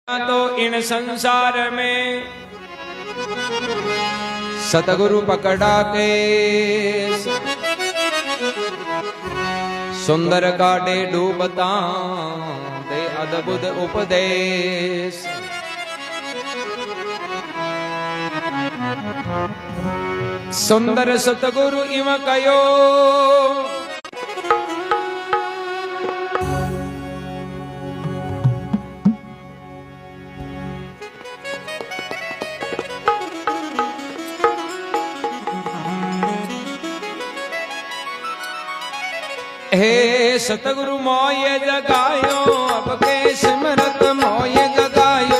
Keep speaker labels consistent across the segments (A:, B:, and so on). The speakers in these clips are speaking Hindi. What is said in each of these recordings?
A: तो इन संसार में सतगुरु पकड़ा के सुंदर काटे डूबता दे अद्भुत उपदेश। सुंदर सतगुरु इव कयो हे सतगुरु मोय जगायो अब के सिमरत मोय जगायो।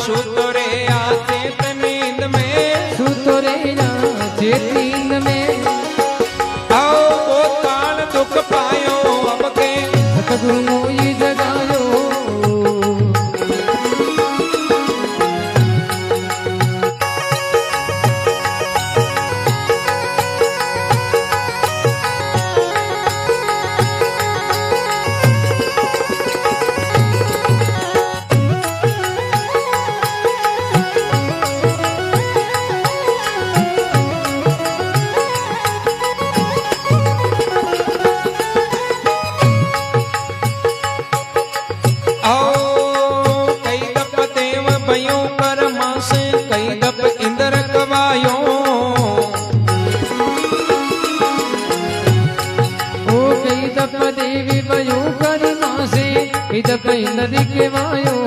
A: सुतोरे आचेत नींद में
B: सुतोरे आचेत नींद में
A: आओ वो काल दुख पायो अब के
B: सतगुरु मोई जगायो। जब नदी के वायो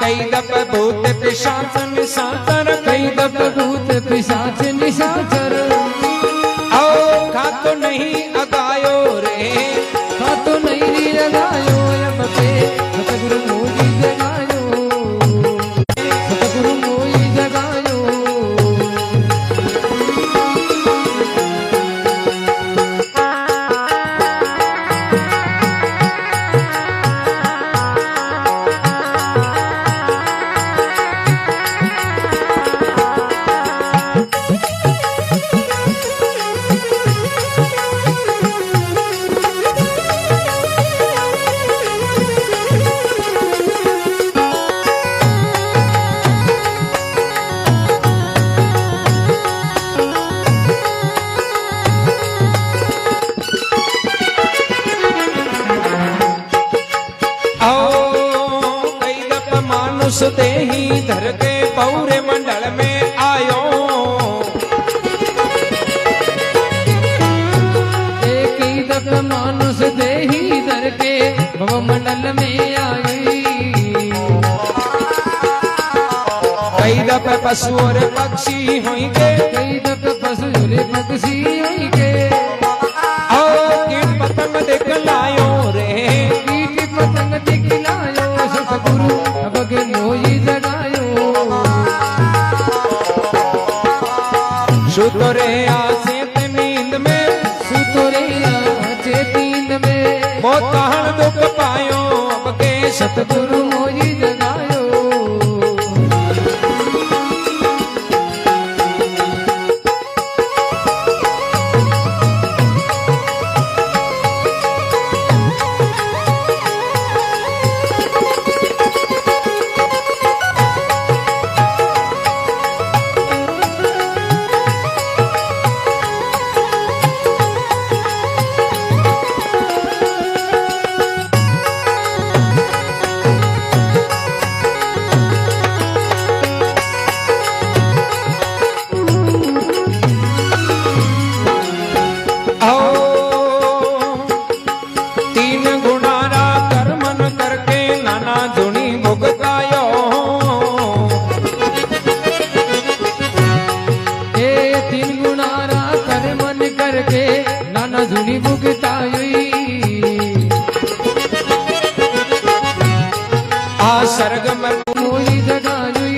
A: कई दप भूत पिशाच निशाचर
B: कई दप भूत पिशाच निशाचर
A: आओ खा तो नहीं अगायो रे
B: खा तो नहीं री लगायो अब पे सतगुरु मोई जगायो सतगुरु मोई जगायो।
A: मानुष देही धर के पौरे मंडल में आयो
B: एक ही दप मानुष देही धर के भव मंडल में आई।
A: कई दप पशु और पक्षी होंगे
B: कई दप पशु और पक्षी होंगे
A: आओ कीट पतंग देख लायो रे
B: कीट पतंग देख लायो सतगुरु अब के मोई जगायो।
A: सुतोरे आचेत नींद में
B: सुतोरे आचेत नींद में
A: वो कहन दुख पायो अब के
B: सतगुरु मोई जगायो। नाना धुनी भुगताई
A: आ सर्ग में
B: मोई जगाई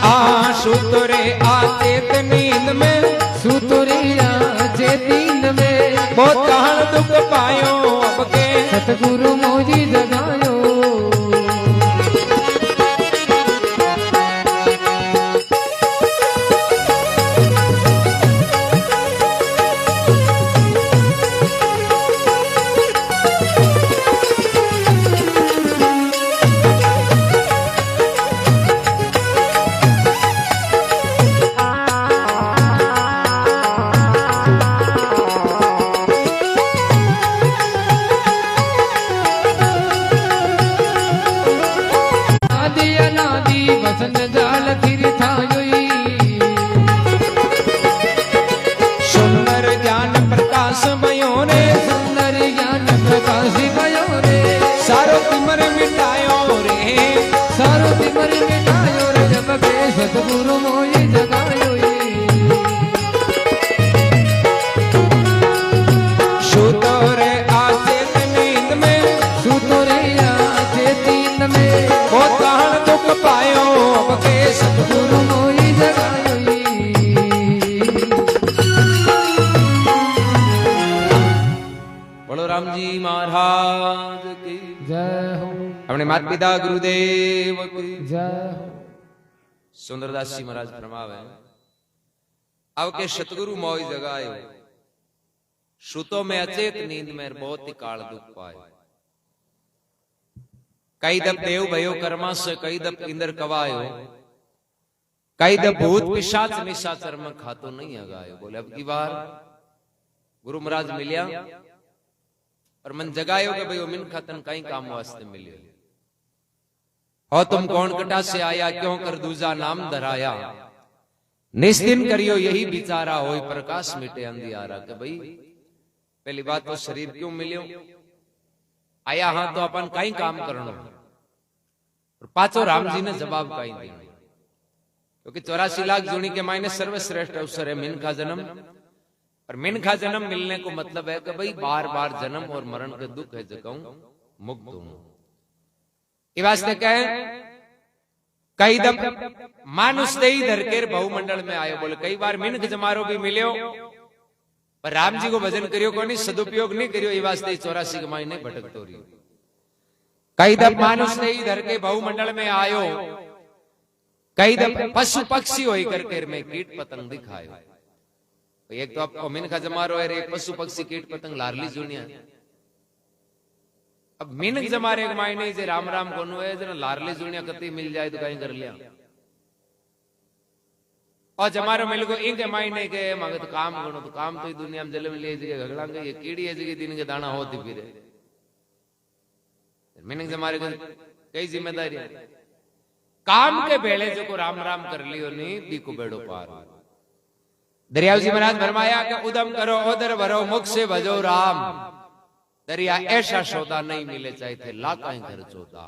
A: आ सुतोरे आचेत नींद में
B: सुतोरे आचेत नींद नींद में
A: बहुत काल दुख पायो अब के
B: सतगुरु मोजी जगायो
A: सुंदर ज्ञान प्रकाश भयो रे
B: सुंदर ज्ञान प्रकाश भयो रे
A: सारो तिमर मिटायो रे
B: सारो तिमर मिटायो रे जब के सतगुरु मोई जगायो
A: सुतो रे आचेत नींद में
B: सुतो रे आचेत नींद में
A: बहुत काल दुख पायो अब के
B: सतगुरु मोई जगायो
A: बोलो राम जी महाराज की
B: जय हो
A: अपने माता पिता गुरुदेव की
B: जय हो
A: सुंदरदास जी महाराज फरमावे अब के सतगुरु मोई जगायो सुतो में अचेत नींद में बहुत ही काल दुख पाए कई दप देव भयो कर्मा से कई दप इंद्र कवायो कई दप भूत पिशाच निशाचर में खातो नहीं अगायो बोले अब की बार गुरु महाराज मिलिया और मन जगायो के भाई मिन खातन कई काम वास्ते मिलियो और तुम कौन कटा से आया क्यों कर दूजा नाम धराया निस्दिन करियो यही बिचारा होई प्रकाश मिटे अंधियारा के भाई पहली बात तो शरीर क्यों मिलियो आया हाँ तो अपन कई काम करनो और पाचो राम जी ने जवाब कई दिया क्योंकि 84 लाख जोनी के मायने सर्वश्रेष्ठ अवसर है मिनखा जन्म और मिनखा जन्म मिलने को मतलब है कि भाई बार बार जन्म और मरण के दुख है जगाऊं मुक्त हूं ये वास्ते कहे कई दफ मानुष दे ही धरकेर बहुमंडल में आयो बोले कई बार मिनख जमारो भी मिलियो पर राम जी को भजन करियो को नहीं सदुपयोग नहीं करियो ये वास्ते 84 कमाई नहीं भटकतो रही कई दफ मानुष दे ही धर के बहुमंडल में आयो कई दफ पशु पक्षी होई करके में कीट पतंग दिखायो एक तो आपको मिनखा जमारो है एक पशु पक्षी कीट पतंग लारली जुनिया अब मिनख जमारे एक मायने जे राम राम कोनु है जना लारली जुनिया कती मिल जाए तो कहीं कर लिया और जमारो मिल को इनके मायने के मगर तो काम गणो तो काम तो दुनिया में जले में ले जगह घगड़ा के ये कीड़ी है जगह दिन के दाना होती फिरे मिनख जमारे को कई जिम्मेदारी काम के बेले जो को राम राम कर लियो नहीं दी को बेड़ो पार दरियाव जी महाराज फरमाया कि उदम करो उदर भरो मुख से भजो राम दरिया ऐसा सौदा नहीं मिले चाहे थे लाखा घर चौथा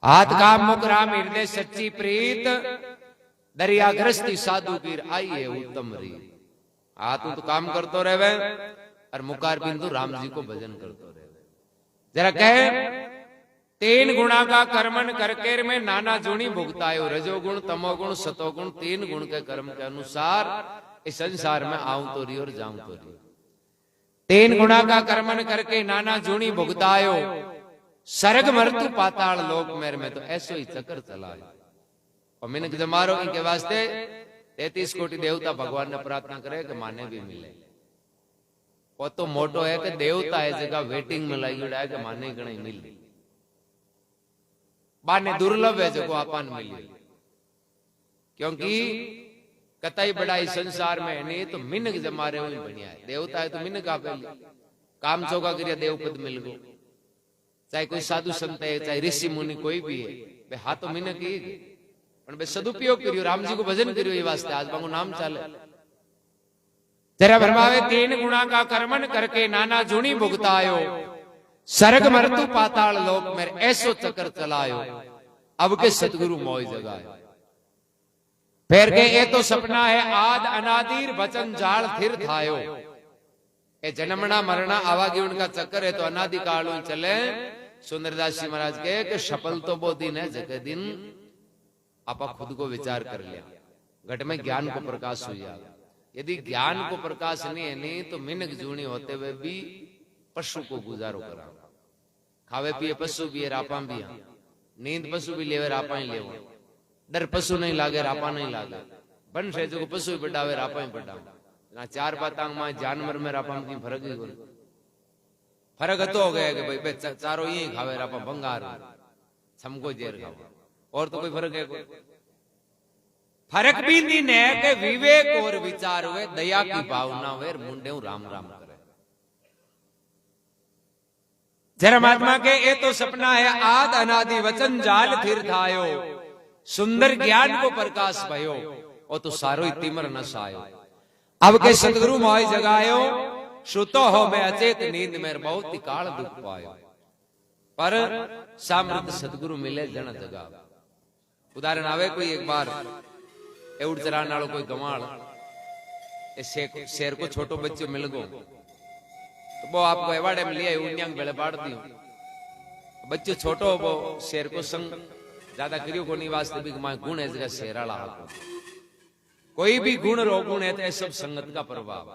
A: हाथ काम मुख राम हृदय सच्ची प्रीत दरिया ग्रस्ती साधु पीर आई है उत्तम रीत हाथ तो काम करतो रहे और मुकार बिंदु राम जी को भजन करतो रहे जरा कहे 3 गुणा का कर्मन करके में नाना जुणी भुगतायो रजोगुण तमोगुण सतोगुण 3 गुण के कर्म के अनुसार इस संसार में आऊं तो रही और जाऊं तो रही 3 गुणा का कर्मन करके नाना जुणी भुगतायो सर्ग मृत्यु पाताल लोक मेर में तो ऐसो ही चक्कर चला और मिनख जमारो इनके वास्ते 33 कोटि देवता भगवान ने प्रार्थना करे कि माने भी मिले वो तो मोटो है कि देवता है जगह वेटिंग में लगी है कि माने गणे मिले बाने दुर्लभ है जो आपन मिली क्योंकि कतई बड़ा इस संसार में नहीं तो मिनक जमारे हुए बढ़िया है देवता है तो मिनक आप काम चौका करिया देव पद मिल गो चाहे कोई साधु संत है चाहे ऋषि मुनि कोई भी है बे हाँ तो मिनक ही पण बे सदुपयोग करियो राम जी को भजन करियो ये वास्ते आज बांगो नाम चाले जरा भरमावे 3 गुणा का कर्मन करके नाना जुणी भुगतायो सर्ग मृत्यु पाताल लोक में ऐसो चक्कर चलायो अब के सतगुरु मोय जगायो फिर के ये तो सपना है आद अनादीर वचन जाल थिर थायो ए जन्मना मरना आवागी उनका चक्कर है तो अनादि काल चले सुंदरदास जी महाराज के कि सफल तो वो दिन है जगह दिन आप खुद को विचार कर लिया घट में ज्ञान को प्रकाश हुआ यदि ज्ञान को प्रकाश नहीं है नहीं तो मिनक जूनी होते हुए भी पशु को गुजारो करा। खावे पिए पशु भी रापा भी, नींद पशु भी लेवे रापा ही लेवो, डर पशु नहीं लागे रापा नहीं लागे, बन से जो पशु ही बढ़ावे रापा ही बढ़ावे ना। चार बातांग में जानवर में रापा में फर्क ही कोई, फर्क तो हो गया कि भाई चारों यही खावे रापा भंगार छमको जेर खावे, और तो कोई फर्क है कोई? फर्क भी नहीं है कि विवेक और विचार हुए, दया की भावना हुए, मुंडे राम राम करे। जरा महात्मा के ये तो सपना है आद अनादि वचन जाल फिर थायो, सुंदर ज्ञान को प्रकाश भयो, और तो सारो ही तिमर नस आयो। अब के सतगुरु मोय जगायो, सुतो हो मैं अचेत नींद में बहुत ही काल दुख पायो। पर सामर्थ सतगुरु मिले जन जगा। उदाहरण आवे कोई एक बार एवड चराने वालों कोई गवाल शेर को छोटो बच्चों मिल गो, तो वो आपको एवार्ड में लिया उन्यांग बेले बाढ़ दी। बच्चों छोटो वो शेर को संग ज्यादा करियो को नहीं वास्ते भी गुण है जगह शेराला हाको। कोई भी गुण रो गुण है तो ये सब संगत का प्रभाव।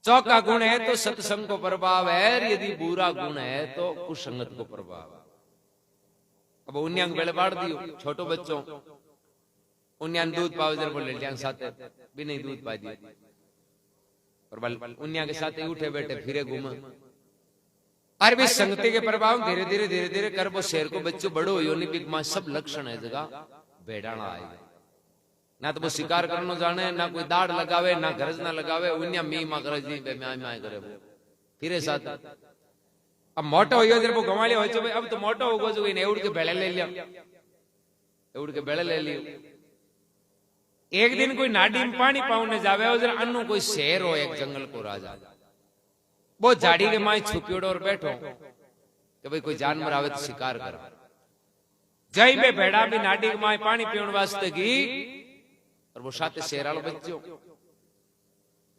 A: चौका गुण है तो सत्संग को प्रभाव है, यदि बुरा गुण है तो कुसंगत को प्रभाव। अब उन्यांग बेले बाढ़ दियो छोटो बच्चों, उन्यान दूध पावे जर बोले ल्यां साथे भी नहीं दूध पा दिए, और बल उन्या के साथ उठे बैठे फिरे घूमे। अरे भी संगति के प्रभाव धीरे धीरे धीरे धीरे कर वो शेर को बच्चों बड़ो योनिपिक मां सब लक्षण है जगह भेड़ाना आएगा। ना तो वो शिकार करना जाने, ना कोई दाढ़ लगावे, ना गरज ना लगावे, उन्या मी मां गरज नहीं बे मैं करे वो फिरे साथ। अब मोटो हो जब वो गवाले हो जो अब तो मोटो हो गो जो इन एवड के बेड़े ले लिया, एवड के बेड़े ले लियो। एक दिन कोई नाडी में पानी पाउने जावे उधर अन्नू कोई शेर हो एक जंगल को राजा, वो झाड़ी के माई छुपियोड़ो और बैठो कि भाई कोई जानवर आवे तो शिकार कर। जय बे भेड़ा भी नाडी के माई पानी पीने वास्ते की, और वो साथे शेरालो बच्चो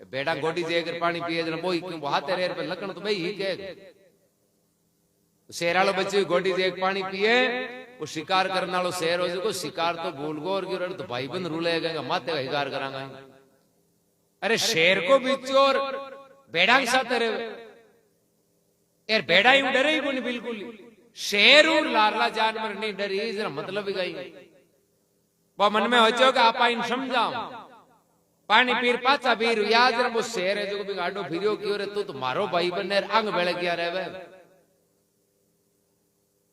A: बेड़ा गोडी जे अगर पानी पिए जन वो क्यों हाथे रेर पे लकण तो भाई ही के शेरालो बच्चो गोडी जे पानी पिए, वो शिकार करने वालों शेर हो जो शिकार तो भूल गो और गिर तो भाई बंद रूलेगा माते का शिकार करांगा। अरे शेर को बिचो और बेड़ा के साथ रहे यार, बेड़ा ही डरे ही कोनी बिल्कुल। शेर और लारला जानवर नहीं डरी, जरा मतलब ही गई वो मन में हो चो कि आप इन समझाओ पानी पीर पाचा पीर याद रहे वो शेर है जो भी गाडो फिरियो क्यों रे तू तो मारो भाई बने अंग बेड़ गया रहे।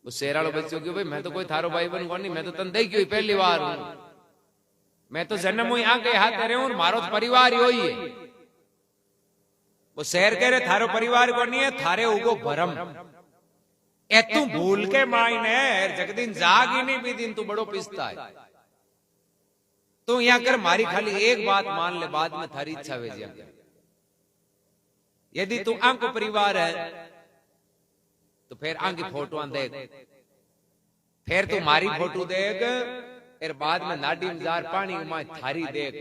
A: वो शेर वालों बच्चों क्यों भाई मैं तो कोई थारो भाई बन कोनी, मैं तो तन दे क्यों पहली बार हूं, मैं तो जन्म हुई आगे हाथ रहे हूं, मारो तो परिवार ही है। वो शेर कह रहे थारो परिवार को नहीं है, थारे उगो भरम ए तू भूल के मायने जगदीन जाग ही नहीं भी दिन तू बड़ो पिसता है। तू यहां कर मारी खाली एक बात मान ले, बाद में थारी इच्छा वे जिया। यदि तू आंख परिवार है तो फिर आंख की फोटो देख, फिर तू मारी फोटो देख, फिर बाद में नाडी जार पानी में थारी देख।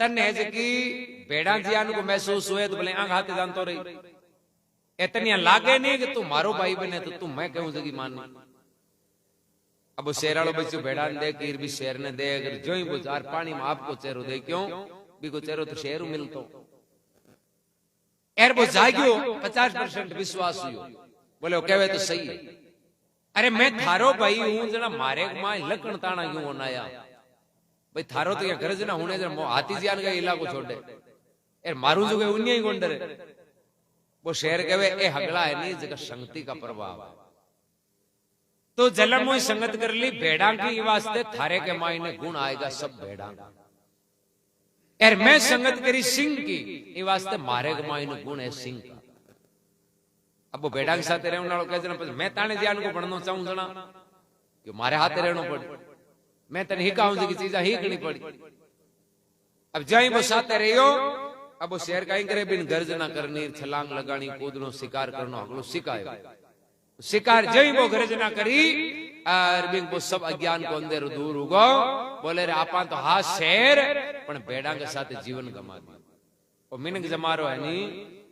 A: तन है कि बेड़ा जियान को महसूस हुए तो बोले आंख हाथे जानतो रही, इतनी लागे नहीं कि तू मारो भाई बने तो तू मैं कहूं जगी मान। अब वो शेर वालों बच्चों बेड़ा ने देख, भी शेर ने देख, जो ही वो जार पानी में आपको चेहरो दे, क्यों भी को चेहरो तो शेर मिलतो। एर वो जाग्यो 50% विश्वास हुई, बोले वो कहवे तो सही है। अरे मैं थारो भाई हूं जना मारे मां लकण ताना क्यों होनाया भाई, थारो तो ये गरज ना होने जरा हाथी जियान का इलाको छोड़े यार मारू जो उन्हीं ही गोंडरे। वो शेर कहवे ए हगड़ा है नहीं जगह संगति का प्रभाव। तो जलम हुई संगत कर ली भेड़ा की वास्ते थारे के मायने गुण आएगा सब भेड़ा। यार मैं संगत करी सिंह की वास्ते मारे के मायने गुण है सिंह का। अब वो बेड़ा के साथ रहने वालों कहते मैं ताने ज्ञान को पढ़ना चाहूं जना कि मारे हाथ रहना पड़े, मैं तने ही कहूं कि चीजा ही करनी पड़ी। अब जाई वो साथ रहियो, अब वो शेर का करे बिन गर्जना करनी, छलांग लगानी, कूदनो, शिकार करनो अगलो सिखायो। शिकार जई वो गर्जना करी और बिन वो सब अज्ञान को अंदर दूर उगो। बोले रे आपा तो हा शेर पण बेड़ा के साथ जीवन गमा दी। और मिनक जमारो है नी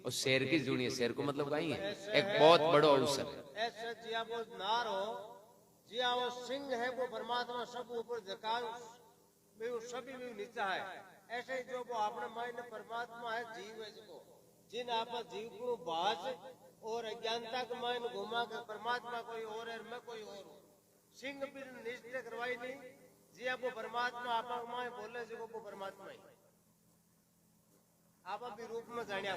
A: और शेर की जुड़ी है। शेर को मतलब कहीं है एक बहुत बड़ो अवसर है।
C: ऐसे जिया वो नार हो, जिया वो सिंह है, वो परमात्मा सब ऊपर झकाओ, वो सभी में नीचा है। ऐसे ही जो वो अपने मायने परमात्मा है जीव है जिको जिन आप जीव को बाज और अज्ञानता के मायने घुमा के परमात्मा कोई और है मैं कोई और हूँ सिंह भी निश्चय करवाई नहीं जी आप वो परमात्मा आप माए बोले जिको वो परमात्मा ही आप भी रूप में जानिया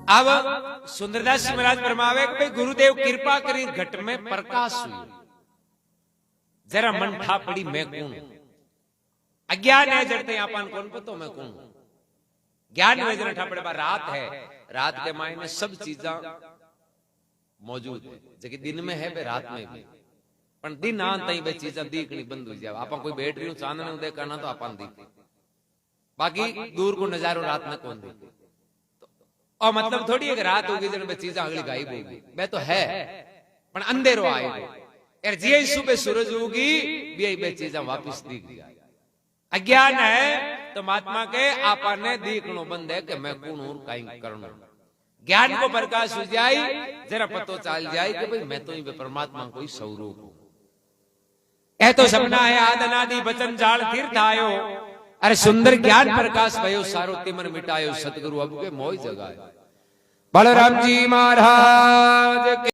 A: अब सुंदरदास जी महाराज फरमावे कि भाई गुरुदेव कृपा करी घट में प्रकाश हुई जरा मन ठा पड़ी मैं कौन अज्ञान है जड़ते अपन कौन पतो मैं कौन ज्ञान में जरा ठा पड़े रात है रात के मायने सब चीजा मौजूद है जबकि दिन में है वे रात में भी पण दिन आन तई वे चीजा दिखनी बंद हो जाए आपा कोई बैटरी नु चांदने नु देखा ना तो अपन दिखे बाकी दूर को नजारो रात में कौन देखे और मतलब थोड़ी है कि रात होगी जब वे चीजा अगली गायब होगी वे तो है पण अंधेरो आएगा यार जी सुबह सूरज होगी वे चीजा वापिस दिख जाए अज्ञान है तो महात्मा के आपा ने दिखनो बंद है कि मैं कौन और कहीं करना ज्ञान को प्रकाश हो जाए जरा पतो चल जाए कि भाई मैं तो ही परमात्मा कोई स्वरूप हूं ए तो सपना है आदनादि बचन जाल तीर्थ आयो अरे सुंदर ज्ञान प्रकाश भयो सारो तिमन मिटायो सतगुरु अब के मोह जगायो बलराम जी महाराज